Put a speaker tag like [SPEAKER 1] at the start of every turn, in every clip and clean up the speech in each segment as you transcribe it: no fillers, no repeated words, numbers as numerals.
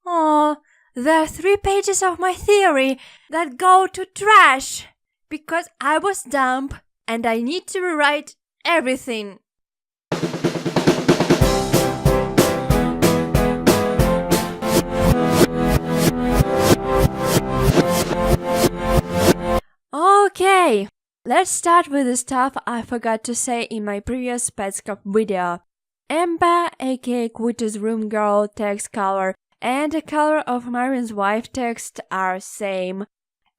[SPEAKER 1] Oh, there are 3 pages of my theory that go to trash because I was dumb and I need to rewrite everything. Okay, let's start with the stuff I forgot to say in my previous PetScope video. Amber, aka Quitter's room girl, text color, and the color of Marvin's wife text are same.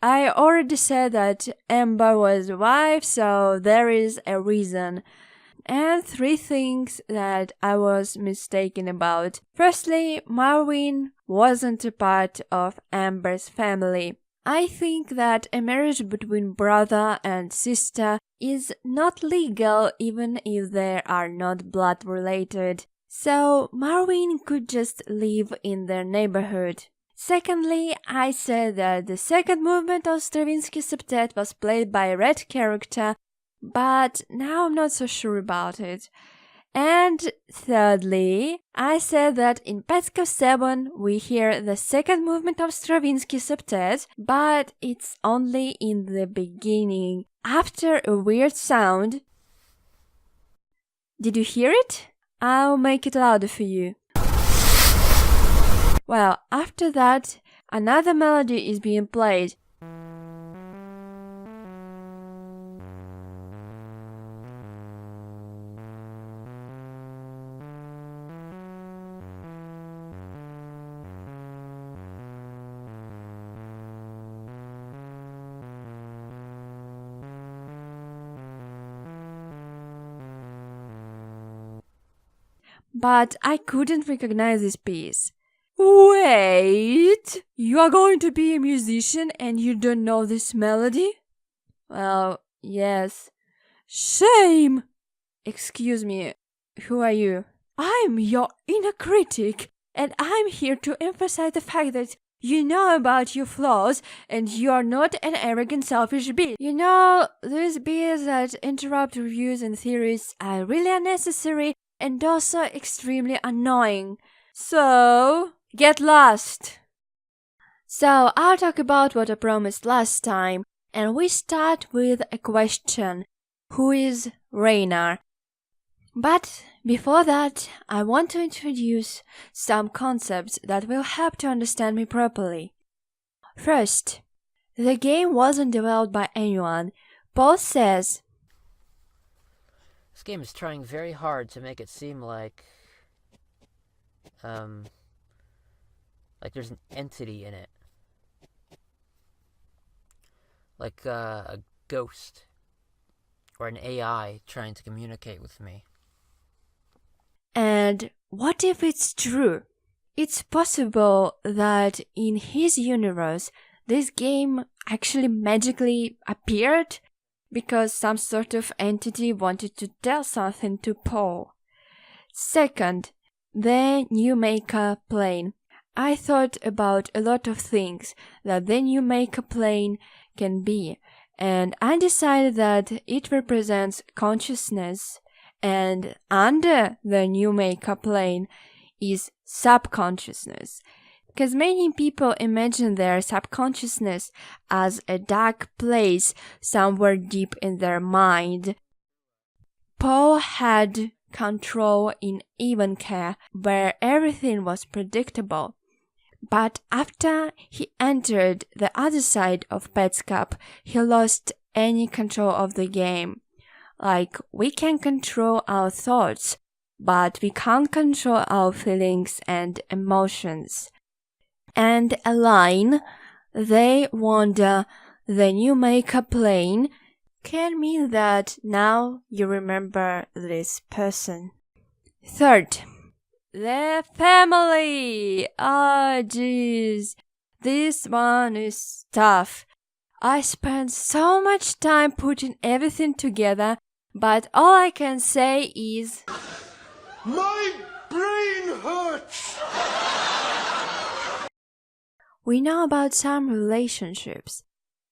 [SPEAKER 1] I already said that Amber was the wife, so there is a reason. And 3 things that I was mistaken about. Firstly, Marvin wasn't a part of Amber's family. I think that a marriage between brother and sister is not legal even if they are not blood related. So Marvin could just live in their neighborhood. Secondly, I said that the second movement of Stravinsky's septet was played by a red character, but now I'm not so sure about it. And thirdly, I said that in PetScope 7 we hear the second movement of Stravinsky's septet, but it's only in the beginning, after a weird sound. Did you hear it? I'll make it louder for you. Well, after that, another melody is being played. But I couldn't recognize this piece. Wait, you are going to be a musician and you don't know this melody? Well, yes. Shame! Excuse me, who are you? I'm your inner critic, and I'm here to emphasize the fact that you know about your flaws and you are not an arrogant, selfish bitch. You know, these beers that interrupt reviews and theories are really unnecessary and also extremely annoying. So, get lost! So, I'll talk about what I promised last time, and we start with a question. Who is Rainer? But before that, I want to introduce some concepts that will help to understand me properly. First, the game wasn't developed by anyone. Paul says,
[SPEAKER 2] this game is trying very hard to make it seem like there's an entity in it. Like a ghost or an AI trying to communicate with me.
[SPEAKER 1] And what if it's true? It's possible that in his universe, this game actually magically appeared because some sort of entity wanted to tell something to Paul. Second, the new maker plane. I thought about a lot of things that the new maker plane can be, and I decided that it represents consciousness, and under the new maker plane is subconsciousness. Because many people imagine their subconsciousness as a dark place somewhere deep in their mind. Paul had control in Even Care, where everything was predictable. But after he entered the other side of PetScope, he lost any control of the game. Like, we can control our thoughts, but we can't control our feelings and emotions. And a line, they wonder, the new maker plane, can mean that now you remember this person. Third, the family. Oh jeez, this one is tough. I spent so much time putting everything together, but all I can say is,
[SPEAKER 3] my brain hurts!
[SPEAKER 1] We know about some relationships.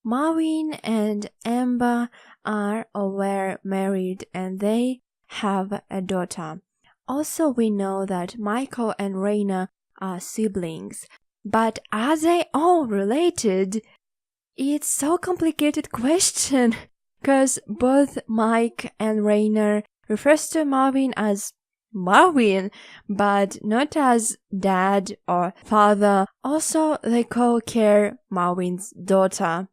[SPEAKER 1] Marvin and Amber are or were married and they have a daughter. Also, we know that Michael and Raina are siblings. But are they all related? It's so complicated question, because both Mike and Rainer refers to Marvin as Marvin, but not as dad or father. Also, they call Care Marvin's daughter.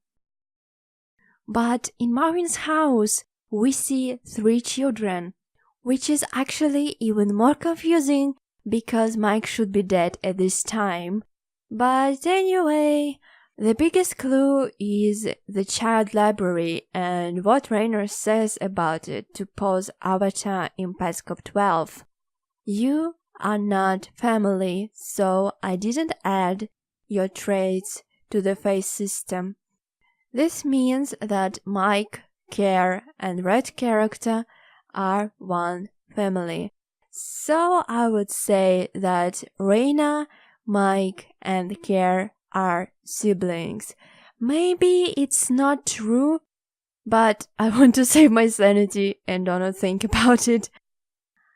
[SPEAKER 1] But in Marvin's house, we see 3 children, which is actually even more confusing because Mike should be dead at this time. But anyway, the biggest clue is the child library and what Rainer says about it to pose Avatar in PetScope 12. You are not family, so I didn't add your traits to the face system. This means that Mike, Care, and Red character are one family. So I would say that Raina, Mike, and Care are siblings. Maybe it's not true, but I want to save my sanity and don't think about it.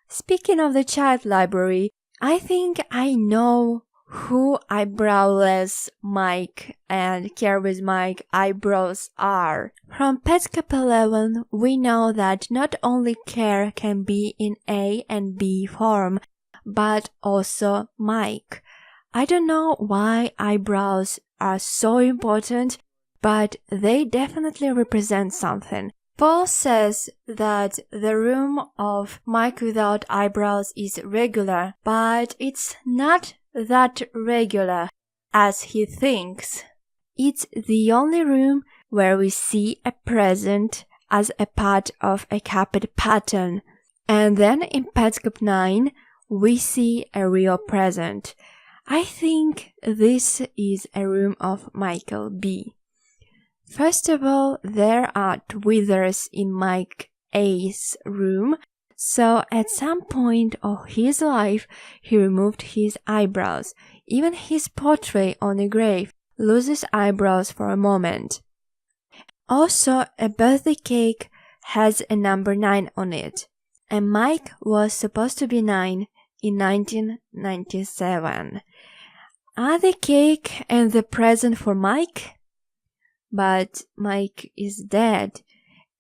[SPEAKER 1] Speaking of the child library, I think I know who eyebrowless Mike and Care with Mike eyebrows are. From PetScope 11, we know that not only Care can be in A and B form, but also Mike. I don't know why eyebrows are so important, but they definitely represent something. Paul says that the room of Mike without eyebrows is regular, but it's not that regular as he thinks. It's the only room where we see a present as a part of a copied pattern. And then in PetScope 9, we see a real present. I think this is a room of Michael B. First of all, there are withers in Mike A's room, so at some point of his life, he removed his eyebrows. Even his portrait on the grave loses eyebrows for a moment. Also, a birthday cake has a number 9 on it, and Mike was supposed to be 9 in 1997. Are the cake and the present for Mike? But Mike is dead,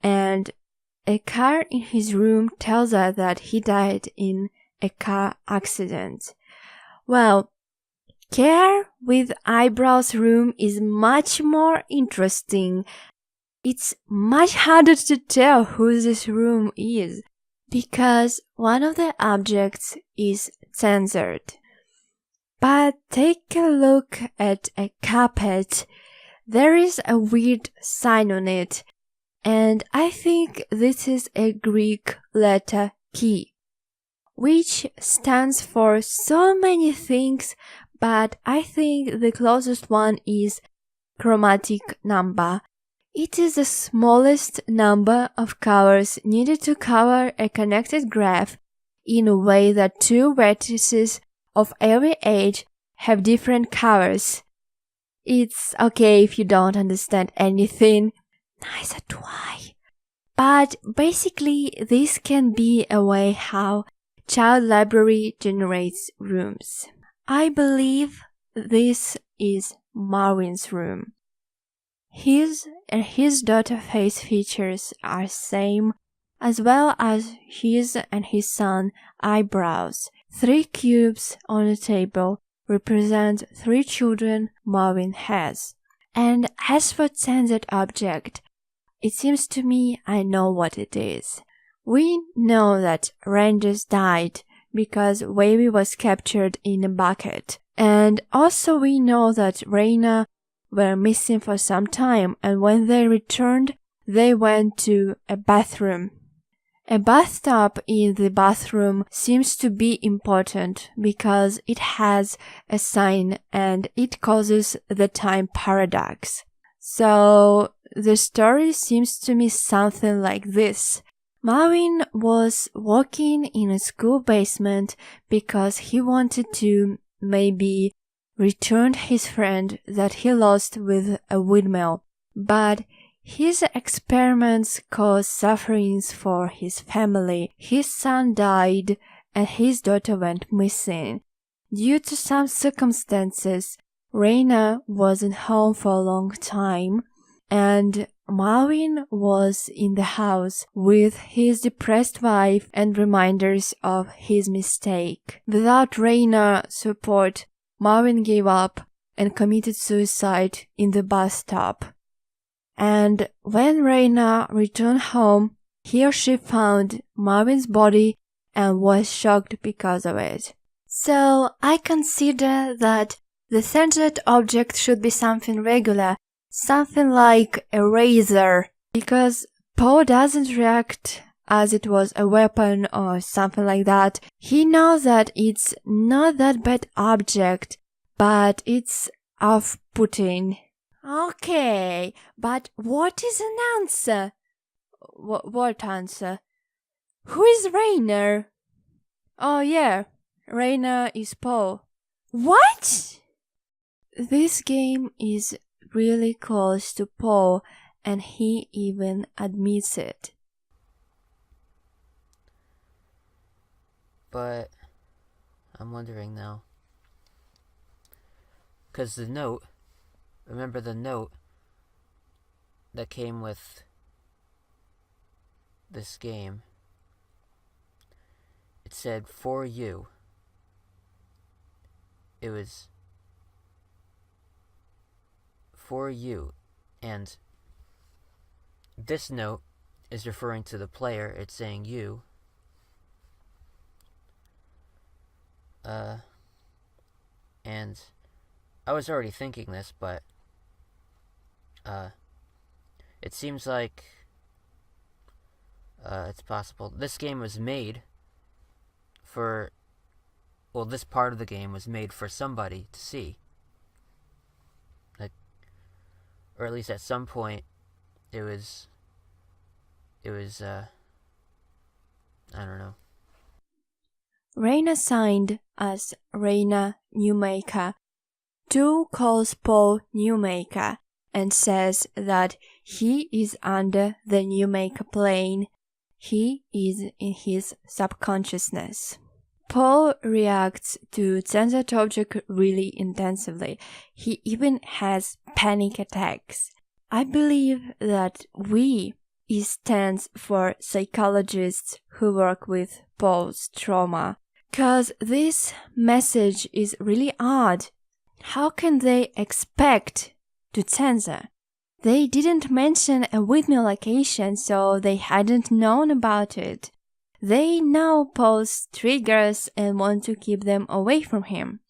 [SPEAKER 1] and a car in his room tells us that he died in a car accident. Well, Care with eyebrows room is much more interesting. It's much harder to tell who this room is, because one of the objects is censored. But take a look at a carpet. There is a weird sign on it, and I think this is a Greek letter key, which stands for so many things, but I think the closest one is chromatic number. It is the smallest number of colors needed to cover a connected graph in a way that 2 vertices of every edge have different colors. It's okay if you don't understand anything, neither do I. But basically, this can be a way how child library generates rooms. I believe this is Marvin's room. His and his daughter face features are same, as well as his and his son eyebrows. 3 cubes on a table represent 3 children Marvin has. And as for censored object, it seems to me I know what it is. We know that Rangers died because Wavy was captured in a bucket. And also we know that Raina were missing for some time, and when they returned, they went to a bathroom. A bathtub in the bathroom seems to be important because it has a sign and it causes the time paradox. So the story seems to me something like this. Marvin was walking in a school basement because he wanted to maybe return his friend that he lost with a windmill, but his experiments caused sufferings for his family. His son died and his daughter went missing. Due to some circumstances, Reina wasn't home for a long time, and Marvin was in the house with his depressed wife and reminders of his mistake. Without Reina's support, Marvin gave up and committed suicide in the bus stop. And when Reina returned home, he or she found Marvin's body and was shocked because of it. So I consider that the censored object should be something regular, something like a razor, because Poe doesn't react as it was a weapon or something like that. He knows that it's not that bad object, but it's off-putting. Okay, but what is an answer? What answer? Who is Rainer? Oh yeah, Rainer is Poe. What? This game is really close to Poe, and he even admits it.
[SPEAKER 2] But I'm wondering now, because the note, remember the note that came with this game, it said, "For you." It was for you, and this note is referring to the player. It's saying you. And I was already thinking this, but it seems like it's possible. This game was made for, well, this part of the game was made for somebody to see. Like, or at least at some point, it was, I don't know.
[SPEAKER 1] Reina signed as Reina Newmaker. 2 calls Poe Newmaker and says that he is under the Newmaker plane. He is in his subconsciousness. Poe reacts to censored object really intensively. He even has panic attacks. I believe that we stands for psychologists who work with Poe's trauma. Cause this message is really odd. How can they expect to censor? They didn't mention a Whitney location, so they hadn't known about it. They know Poe's triggers and want to keep them away from him.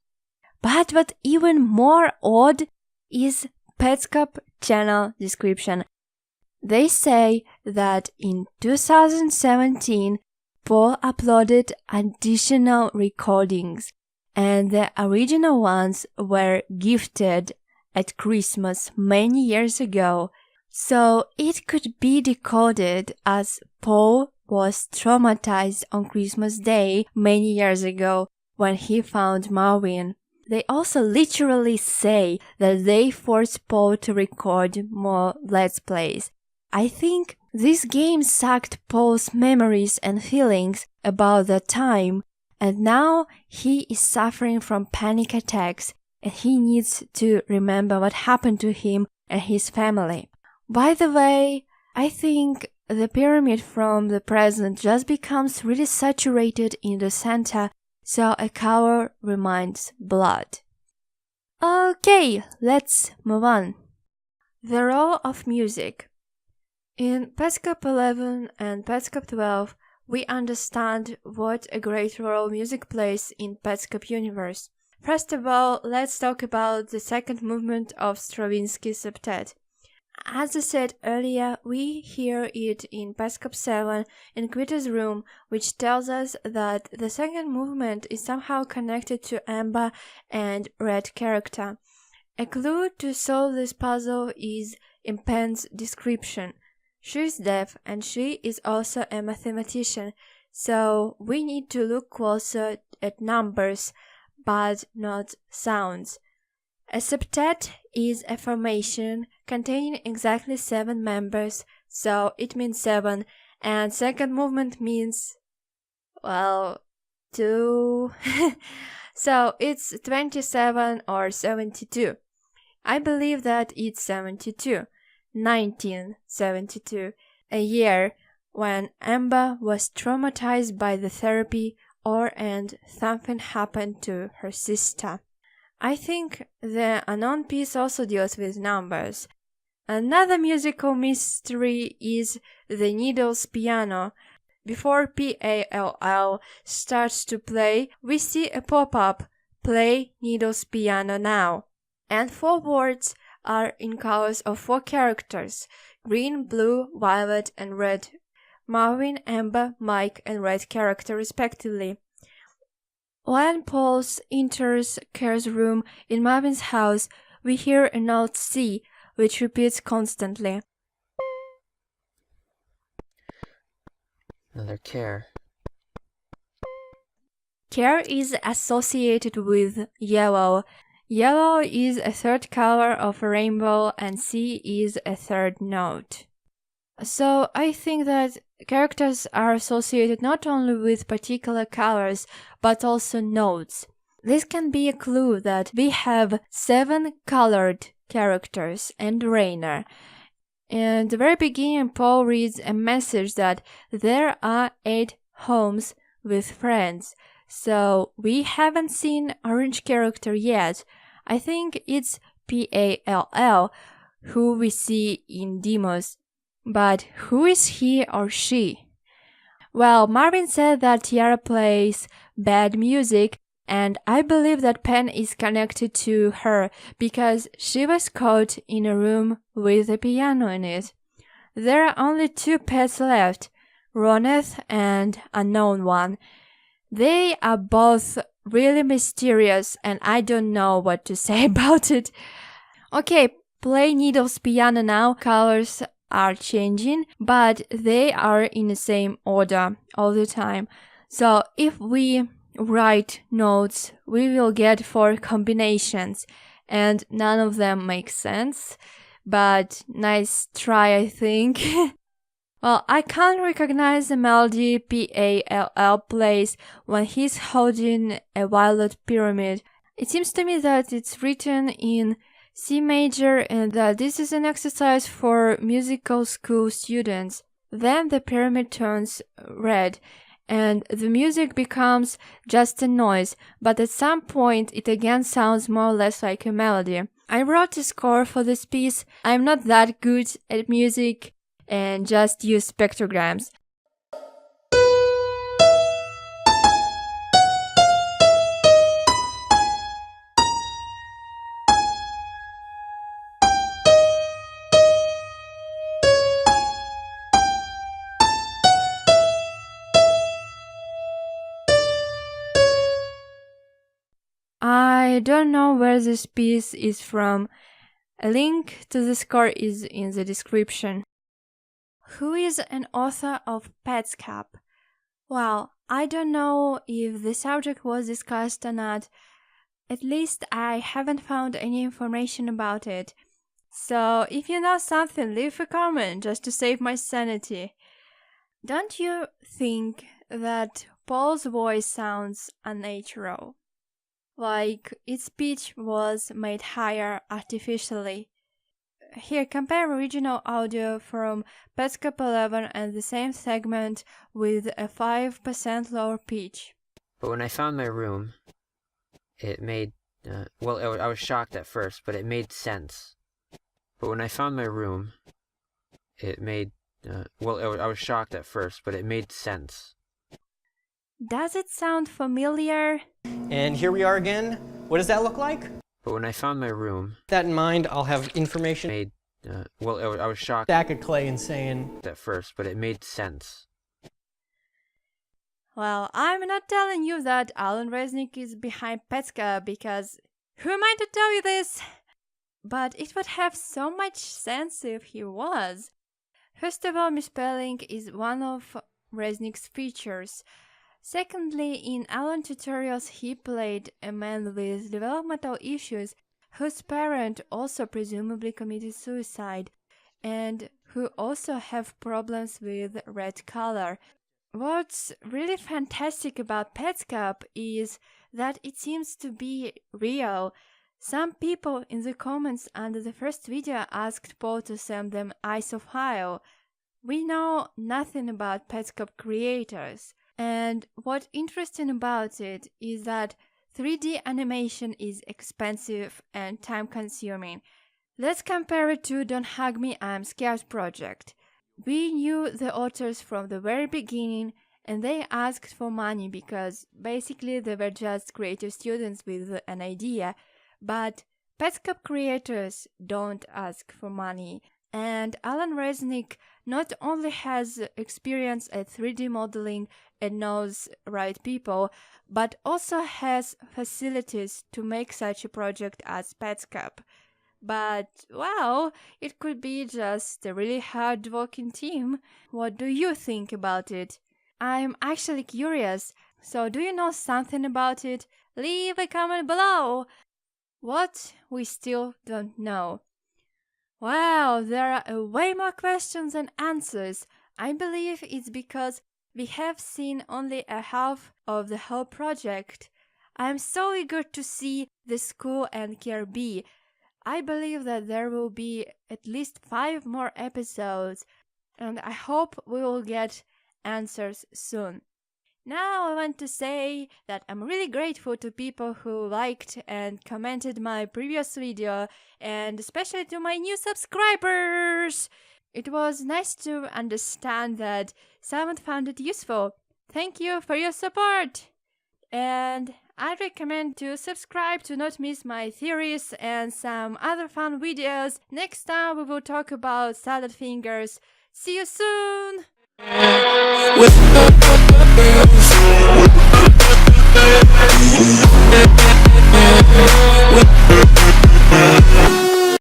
[SPEAKER 1] But what even more odd is PetScope channel description. They say that in 2017, Poe uploaded additional recordings, and the original ones were gifted at Christmas many years ago, so it could be decoded as Poe was traumatized on Christmas Day many years ago when he found Marvin. They also literally say that they forced Poe to record more Let's Plays. I think this game sucked Poe's memories and feelings about that time, and now he is suffering from panic attacks, and he needs to remember what happened to him and his family. By the way, I think the pyramid from the present just becomes really saturated in the center, so a cover reminds blood. Okay, let's move on. The role of music. In PetScope 11 and PetScope 12, we understand what a great role music plays in PetScope universe. First of all, let's talk about the second movement of Stravinsky's septet. As I said earlier, we hear it in PetScope 7 in Quitter's room, which tells us that the second movement is somehow connected to Amber and Red character. A clue to solve this puzzle is in Pen's description. She is deaf and she is also a mathematician, so we need to look closer at numbers, but not sounds. A septet is a formation containing exactly 7 members, so it means 7, and second movement means, well, 2. So it's 27 or 72. I believe that it's 72. 1972. A year when Amber was traumatized by the therapy and something happened to her sister. I think the unknown piece also deals with numbers. Another musical mystery is the Needles piano. Before PALL starts to play, we see a pop-up, "Play Needles piano now." And 4 words are in colors of 4 characters: green, blue, violet, and red. Marvin, Amber, Mike, and Red character respectively. When Paul enters Kara's room in Marvin's house, we hear a note C, which repeats constantly.
[SPEAKER 2] Another care.
[SPEAKER 1] Care is associated with yellow. Yellow is a third color of a rainbow and C is a third note. So I think that characters are associated not only with particular colors, but also notes. This can be a clue that we have 7 colored characters and Rainer. In the very beginning, Paul reads a message that there are 8 homes with friends. So we haven't seen orange character yet. I think it's PALL, who we see in demos. But who is he or she? Well, Marvin said that Tiara plays bad music, and I believe that Pen is connected to her because she was caught in a room with a piano in it. There are only 2 pets left, Roneth and Unknown One. They are both really mysterious and I don't know what to say about it. Okay, play Needles piano now. Colors are changing, but they are in the same order all the time. So if we write notes, we will get 4 combinations and none of them make sense, but nice try, I think. Well, I can't recognize the melody PALL plays when he's holding a violet pyramid. It seems to me that it's written in C major and that this is an exercise for musical school students. Then the pyramid turns red and the music becomes just a noise, but at some point it again sounds more or less like a melody. I wrote a score for this piece. I'm not that good at music and just use spectrograms. I don't know where this piece is from. A link to the score is in the description. Who is an author of PetSCOP? Well, I don't know if the subject was discussed or not. At least I haven't found any information about it. So if you know something, leave a comment just to save my sanity. Don't you think that Paul's voice sounds unnatural? Like its pitch was made higher artificially. Here, compare original audio from PetSCOP 11 and the same segment with a 5% lower pitch.
[SPEAKER 2] But when I found my room, it made, I was shocked at first, but it made sense. But when I found my room, it made, I was shocked at first, but it made sense.
[SPEAKER 1] Does it sound familiar?
[SPEAKER 4] And here we are again. What does that look like?
[SPEAKER 2] But when I found my room,
[SPEAKER 4] With that in mind, I'll have information.
[SPEAKER 2] made, I was shocked
[SPEAKER 4] Stack of clay and saying,
[SPEAKER 2] at first, but it made sense.
[SPEAKER 1] Well, I'm not telling you that Alan Resnick is behind PetSCOP because who am I to tell you this? But it would have so much sense if he was. First of all, misspelling is one of Resnick's features. Secondly, in Alan tutorials he played a man with developmental issues whose parent also presumably committed suicide and who also have problems with red color. What's really fantastic about PetSCOP is that it seems to be real. Some people in the comments under the first video asked Paul to send them ISO file. We know nothing about PetScope creators, and what's interesting about it is that 3D animation is expensive and time-consuming. Let's compare it to Don't Hug Me, I'm Scared project. We knew the authors from the very beginning, and they asked for money because basically they were just creative students with an idea. But PetScope creators don't ask for money. And Alan Resnick not only has experience at 3D modeling and knows right people, but also has facilities to make such a project as PetScope. But, well, it could be just a really hard-working team. What do you think about it? I'm actually curious, so do you know something about it? Leave a comment below! What we still don't know. Wow, there are way more questions than answers. I believe it's because we have seen only a half of the whole project. I'm so eager to see the school and Care B. I believe that there will be at least 5 more episodes, and I hope we will get answers soon. Now I want to say that I'm really grateful to people who liked and commented my previous video, and especially to my new subscribers! It was nice to understand that someone found it useful. Thank you for your support! And I recommend to subscribe to not miss my theories and some other fun videos. Next time we will talk about salad fingers. See you soon!
[SPEAKER 3] With